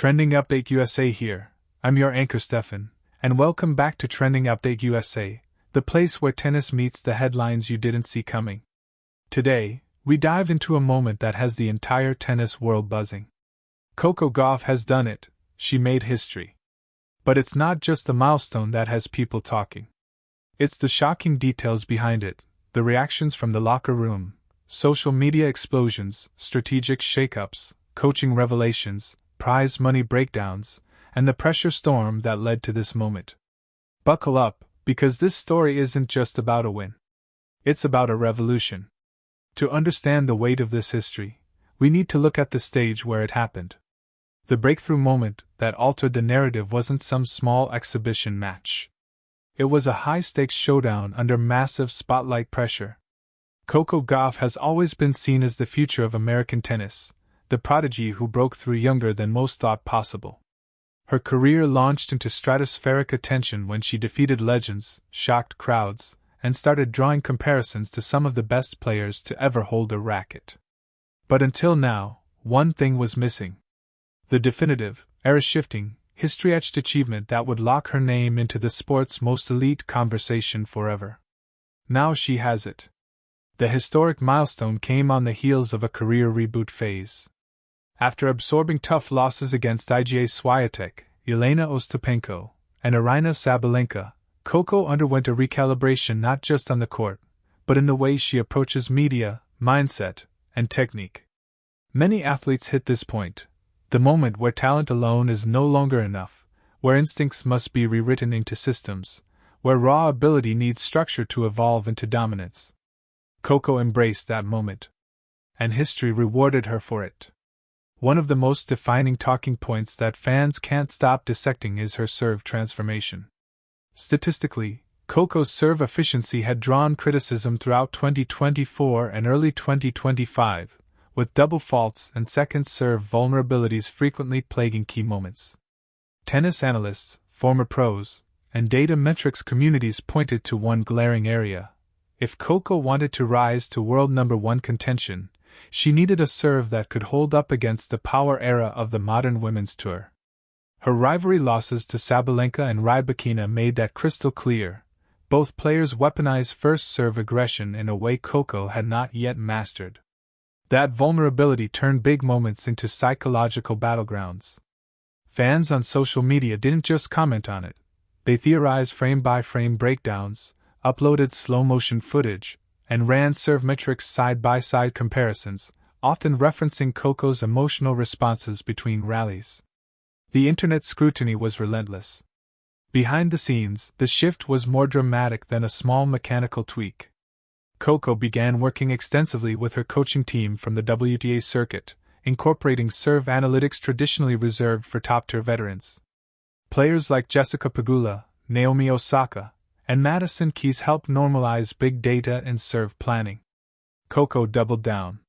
Trending Update USA here. I'm your anchor Steffan, and welcome back to Trending Update USA, the place where tennis meets the headlines you didn't see coming. Today, we dive into a moment that has the entire tennis world buzzing. Coco Gauff has done it, she made history. But it's not just the milestone that has people talking. It's the shocking details behind it, the reactions from the locker room, social media explosions, strategic shakeups, coaching revelations, prize money breakdowns, and the pressure storm that led to this moment. Buckle up, because this story isn't just about a win. It's about a revolution. To understand the weight of this history, we need to look at the stage where it happened. The breakthrough moment that altered the narrative wasn't some small exhibition match. It was a high-stakes showdown under massive spotlight pressure. Coco Gauff has always been seen as the future of American tennis, the prodigy who broke through younger than most thought possible. Her career launched into stratospheric attention when she defeated legends, shocked crowds, and started drawing comparisons to some of the best players to ever hold a racket. But until now, one thing was missing. The definitive, era-shifting, history-etched achievement that would lock her name into the sport's most elite conversation forever. Now she has it. The historic milestone came on the heels of a career reboot phase. After absorbing tough losses against Iga Swiatek, Elena Ostapenko, and Aryna Sabalenka, Coco underwent a recalibration not just on the court, but in the way she approaches media, mindset, and technique. Many athletes hit this point, the moment where talent alone is no longer enough, where instincts must be rewritten into systems, where raw ability needs structure to evolve into dominance. Coco embraced that moment, and history rewarded her for it. One of the most defining talking points that fans can't stop dissecting is her serve transformation. Statistically, Coco's serve efficiency had drawn criticism throughout 2024 and early 2025, with double faults and second serve vulnerabilities frequently plaguing key moments. Tennis analysts, former pros, and data metrics communities pointed to one glaring area. If Coco wanted to rise to world number one contention, she needed a serve that could hold up against the power era of the modern women's tour. Her rivalry losses to Sabalenka and Rybakina made that crystal clear. Both players weaponized first serve aggression in a way Coco had not yet mastered. That vulnerability turned big moments into psychological battlegrounds. Fans on social media didn't just comment on it. They theorized frame-by-frame breakdowns, uploaded slow-motion footage, and ran serve metrics side-by-side comparisons, often referencing Coco's emotional responses between rallies. The internet scrutiny was relentless. Behind the scenes, the shift was more dramatic than a small mechanical tweak. Coco began working extensively with her coaching team from the WTA circuit, incorporating serve analytics traditionally reserved for top-tier veterans. Players like Jessica Pegula, Naomi Osaka, and Madison Keys helped normalize big data and serve planning. Coco doubled down.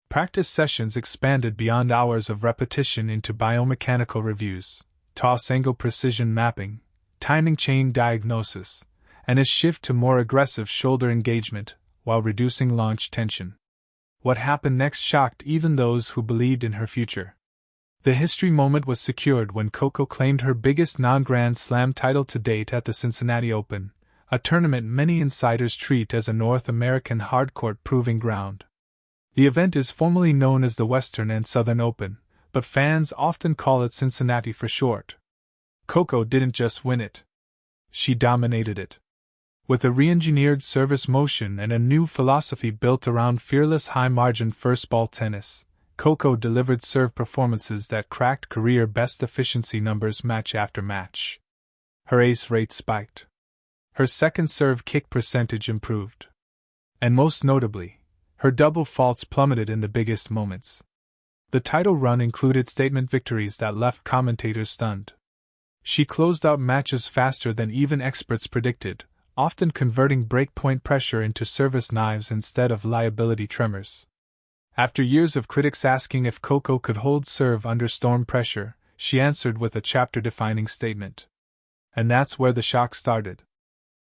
Practice sessions expanded beyond hours of repetition into biomechanical reviews, toss angle precision mapping, timing chain diagnosis, and a shift to more aggressive shoulder engagement, while reducing launch tension. What happened next shocked even those who believed in her future. The history moment was secured when Coco claimed her biggest non-Grand Slam title to date at the Cincinnati Open, a tournament many insiders treat as a North American hardcourt proving ground. The event is formally known as the Western and Southern Open, but fans often call it Cincinnati for short. Coco didn't just win it. She dominated it. With a re-engineered service motion and a new philosophy built around fearless high-margin first-ball tennis, Coco delivered serve performances that cracked career-best efficiency numbers match after match. Her ace rate spiked. Her second serve kick percentage improved. And most notably, her double faults plummeted in the biggest moments. The title run included statement victories that left commentators stunned. She closed out matches faster than even experts predicted, often converting breakpoint pressure into service knives instead of liability tremors. After years of critics asking if Coco could hold serve under storm pressure, she answered with a chapter-defining statement. And that's where the shock started.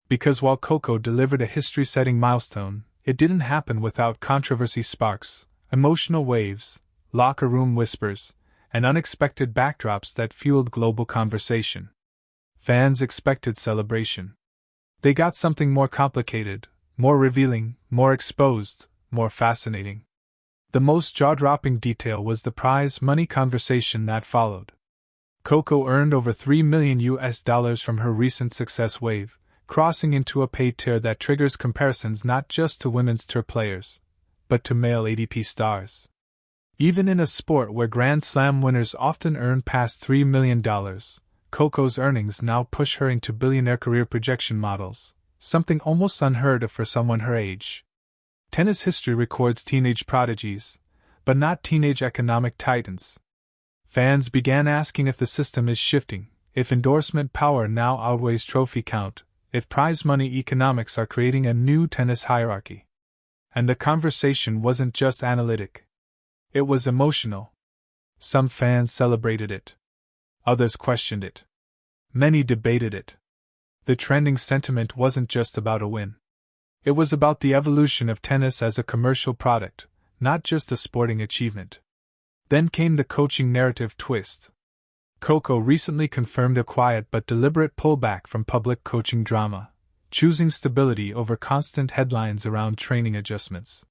Because while Coco delivered a history-setting milestone, it didn't happen without controversy sparks, emotional waves, locker room whispers, and unexpected backdrops that fueled global conversation. Fans expected celebration. They got something more complicated, more revealing, more exposed, more fascinating. The most jaw-dropping detail was the prize money conversation that followed. Coco earned over $3 million from her recent success wave, crossing into a paid tier that triggers comparisons not just to women's tour players, but to male ATP stars. Even in a sport where Grand Slam winners often earn past $3 million, Coco's earnings now push her into billionaire career projection models, something almost unheard of for someone her age. Tennis history records teenage prodigies, but not teenage economic titans. Fans began asking if the system is shifting, if endorsement power now outweighs trophy count, if prize money economics are creating a new tennis hierarchy. And the conversation wasn't just analytic. It was emotional. Some fans celebrated it. Others questioned it. Many debated it. The trending sentiment wasn't just about a win. It was about the evolution of tennis as a commercial product, not just a sporting achievement. Then came the coaching narrative twist. Coco recently confirmed a quiet but deliberate pullback from public coaching drama, choosing stability over constant headlines around training adjustments.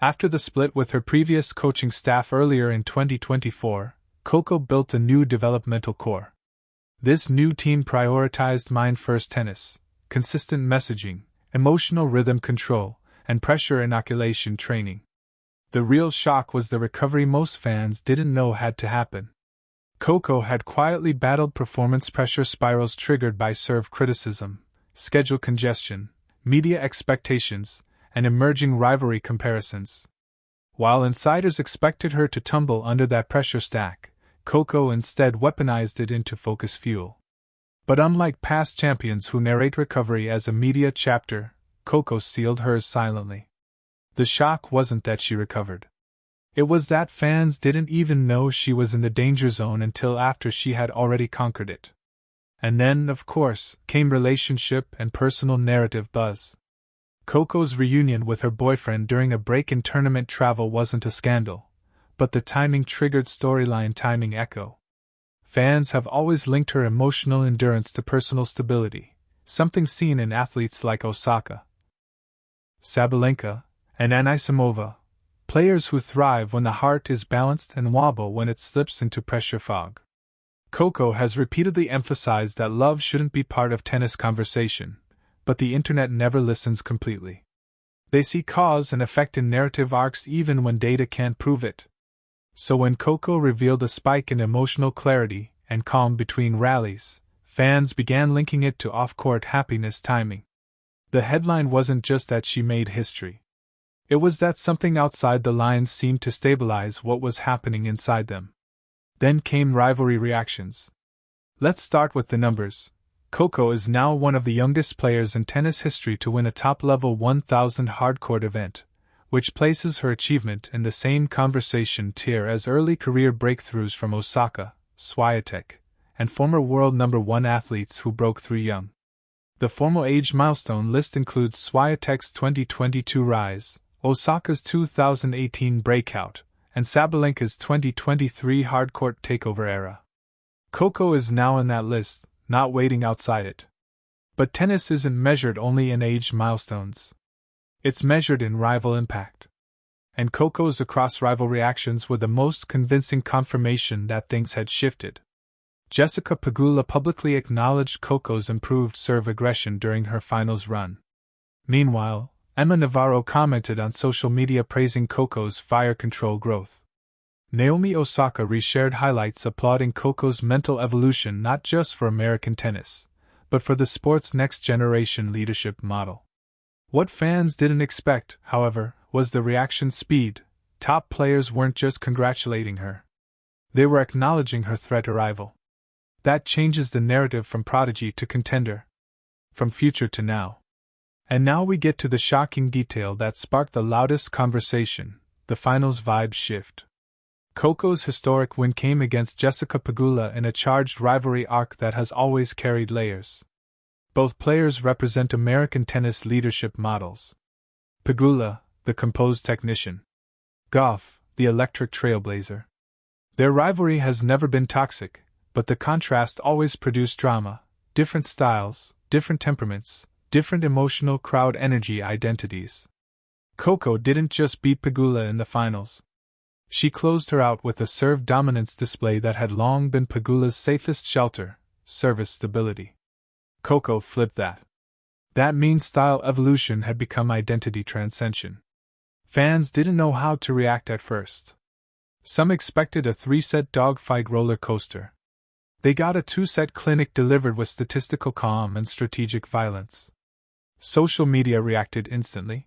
After the split with her previous coaching staff earlier in 2024, Coco built a new developmental core. This new team prioritized mind-first tennis, consistent messaging, emotional rhythm control, and pressure inoculation training. The real shock was the recovery most fans didn't know had to happen. Coco had quietly battled performance pressure spirals triggered by serve criticism, schedule congestion, media expectations, and emerging rivalry comparisons. While insiders expected her to tumble under that pressure stack, Coco instead weaponized it into focus fuel. But unlike past champions who narrate recovery as a media chapter, Coco sealed hers silently. The shock wasn't that she recovered. It was that fans didn't even know she was in the danger zone until after she had already conquered it. And then, of course, came relationship and personal narrative buzz. Coco's reunion with her boyfriend during a break in tournament travel wasn't a scandal, but the timing triggered storyline timing echo. Fans have always linked her emotional endurance to personal stability, something seen in athletes like Osaka, Sabalenka, and Anisimova, players who thrive when the heart is balanced and wobble when it slips into pressure fog. Coco has repeatedly emphasized that love shouldn't be part of tennis conversation, but the internet never listens completely. They see cause and effect in narrative arcs even when data can't prove it. So when Coco revealed a spike in emotional clarity and calm between rallies, fans began linking it to off-court happiness timing. The headline wasn't just that she made history. It was that something outside the lines seemed to stabilize what was happening inside them. Then came rivalry reactions. Let's start with the numbers. Coco is now one of the youngest players in tennis history to win a top-level 1,000 hardcourt event, which places her achievement in the same conversation tier as early career breakthroughs from Osaka, Swiatek, and former world number 1 athletes who broke through young. The formal age milestone list includes Swiatek's 2022 rise, Osaka's 2018 breakout, and Sabalenka's 2023 hardcourt takeover era. Coco is now in that list, not waiting outside it. But tennis isn't measured only in age milestones. It's measured in rival impact. And Coco's across-rival reactions were the most convincing confirmation that things had shifted. Jessica Pegula publicly acknowledged Coco's improved serve aggression during her finals run. Meanwhile, Emma Navarro commented on social media praising Coco's fire control growth. Naomi Osaka reshared highlights applauding Coco's mental evolution not just for American tennis, but for the sport's next-generation leadership model. What fans didn't expect, however, was the reaction speed. Top players weren't just congratulating her. They were acknowledging her threat arrival. That changes the narrative from prodigy to contender. From future to now. And now we get to the shocking detail that sparked the loudest conversation, the finals vibe shift. Coco's historic win came against Jessica Pegula in a charged rivalry arc that has always carried layers. Both players represent American tennis leadership models. Pegula, the composed technician. Gauff, the electric trailblazer. Their rivalry has never been toxic, but the contrast always produced drama, different styles, different temperaments, different emotional crowd energy identities. Coco didn't just beat Pegula in the finals. She closed her out with a serve dominance display that had long been Pegula's safest shelter, service stability. Coco flipped that. That means style evolution had become identity transcension. Fans didn't know how to react at first. Some expected a 3-set dogfight roller coaster. They got a 2-set clinic delivered with statistical calm and strategic violence. Social media reacted instantly.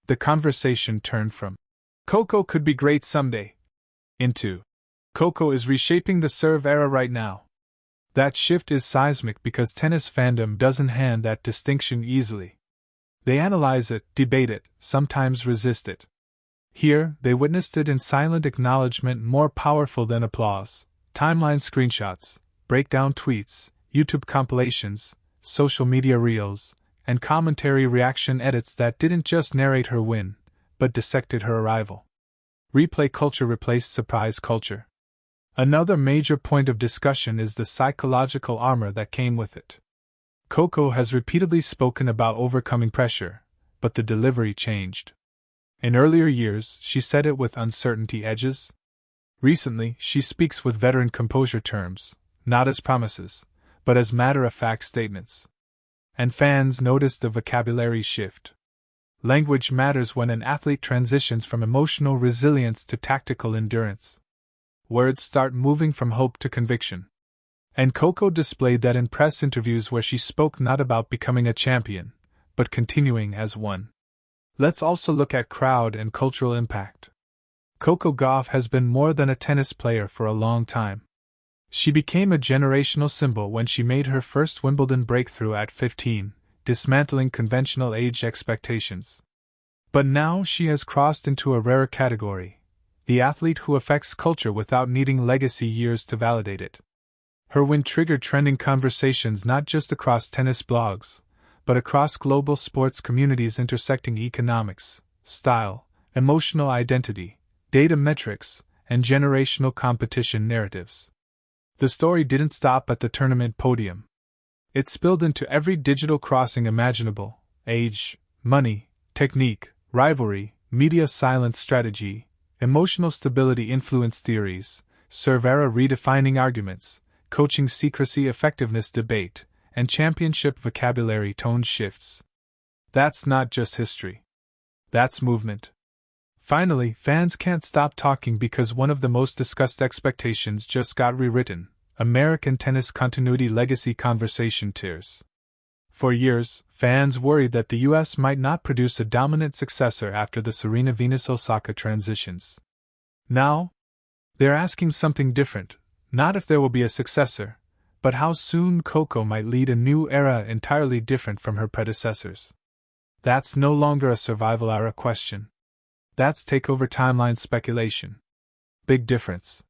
The conversation turned from, "Coco could be great someday," into, "Coco is reshaping the serve era right now." That shift is seismic because tennis fandom doesn't hand that distinction easily. They analyze it, debate it, sometimes resist it. Here, they witnessed it in silent acknowledgement more powerful than applause. Timeline screenshots, breakdown tweets, YouTube compilations, social media reels, and commentary reaction edits that didn't just narrate her win, but dissected her arrival. Replay culture replaced surprise culture. Another major point of discussion is the psychological armor that came with it. Coco has repeatedly spoken about overcoming pressure, but the delivery changed. In earlier years, she said it with uncertainty edges. Recently, she speaks with veteran composure terms, not as promises, but as matter-of-fact statements. And fans notice the vocabulary shift. Language matters when an athlete transitions from emotional resilience to tactical endurance. Words start moving from hope to conviction. And Coco displayed that in press interviews where she spoke not about becoming a champion, but continuing as one. Let's also look at crowd and cultural impact. Coco Gauff has been more than a tennis player for a long time. She became a generational symbol when she made her first Wimbledon breakthrough at 15, dismantling conventional age expectations. But now she has crossed into a rarer category, the athlete who affects culture without needing legacy years to validate it. Her win triggered trending conversations not just across tennis blogs, but across global sports communities intersecting economics, style, emotional identity, data metrics, and generational competition narratives. The story didn't stop at the tournament podium. It spilled into every digital crossing imaginable: age, money, technique, rivalry, media silence strategy, emotional stability influence theories, serve era redefining arguments, coaching secrecy effectiveness debate, and championship vocabulary tone shifts. That's not just history. That's movement. Finally, fans can't stop talking because one of the most discussed expectations just got rewritten: American tennis continuity legacy conversation tiers. For years, fans worried that the US might not produce a dominant successor after the Serena-Venus-Osaka transitions. Now, they're asking something different, not if there will be a successor, but how soon Coco might lead a new era entirely different from her predecessors. That's no longer a survival era question. That's takeover timeline speculation. Big difference.